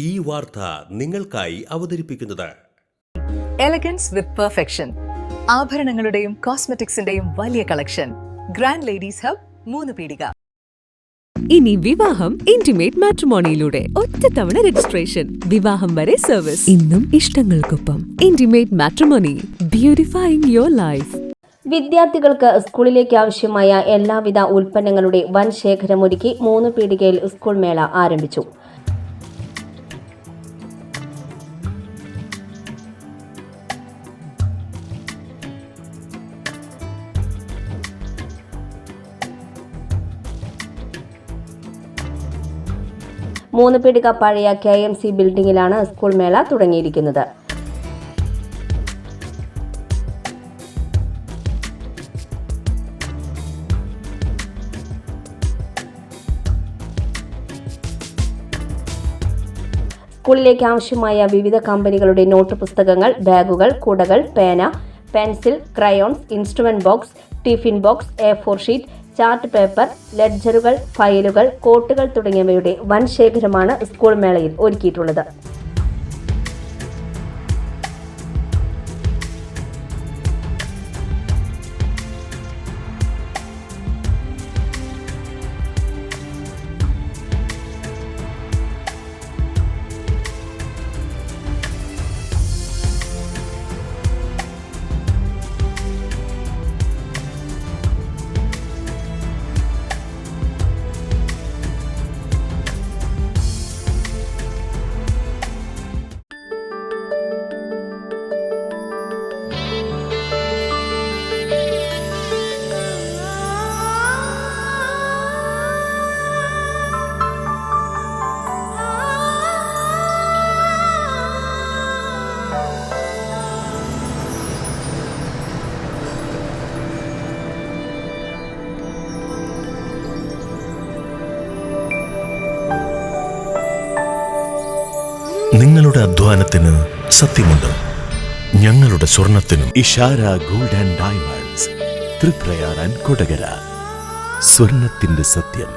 ഈ വാർത്ത നിങ്ങൾക്കായി അവതരിപ്പിക്കുന്നത് എലഗൻസ് വിത്ത് പെർഫെക്ഷൻ, ആഭരണങ്ങളുടെയും കോസ്മെറ്റിക്സിന്റെയും വലിയ കളക്ഷൻ. ഗ്രാൻഡ് ലേഡീസ് ഹബ്, 3 പീടിക. ഇനി വിവാഹം ഇന്റിമേറ്റ് മാട്രിമോണിയിലൂടെ ഒറ്റത്തവണ രജിസ്ട്രേഷൻ, വിവാഹം വരെ സർവീസ്. ഇന്നും ഇഷ്ടങ്ങൾക്കൊപ്പം ഇന്റിമേറ്റ് മാട്രിമോണി, ബ്യൂട്ടിഫൈയിങ് യുവർ ലൈഫ്. വിദ്യാർത്ഥികൾക്ക് സ്കൂളിലേക്ക് ആവശ്യമായ എല്ലാവിധ ഉൽപ്പന്നങ്ങളുടെ വൻ ശേഖരമൊരുക്കി 3 പീടികയിൽ സ്കൂൾ മേള ആരംഭിച്ചു. മൂന്ന് പീടിക പഴയ KMC ബിൽഡിംഗിലാണ് സ്കൂൾ മേള തുടങ്ങിയിരിക്കുന്നത്. സ്കൂളിലേക്ക് ആവശ്യമായ വിവിധ കമ്പനികളുടെ നോട്ട് പുസ്തകങ്ങൾ, ബാഗുകൾ, കുടകൾ, പേന, pencil, crayons, instrument box, tiffin box, A4 sheet, chart paper, ലെഡ്ജറുകൾ, ഫയലുകൾ, കോട്ടുകൾ തുടങ്ങിയവയുടെ വൻ ശേഖരമാണ് സ്കൂൾ മേളയിൽ ഒരുക്കിയിട്ടുള്ളത്. നിങ്ങളുടെ അധ്വാനത്തിന് സത്യമുണ്ട്, ഞങ്ങളുടെ സ്വർണത്തിനും. Ishara gold and diamonds, Triprayar and Kodakara. സ്വർണത്തിന്റെ സത്യം.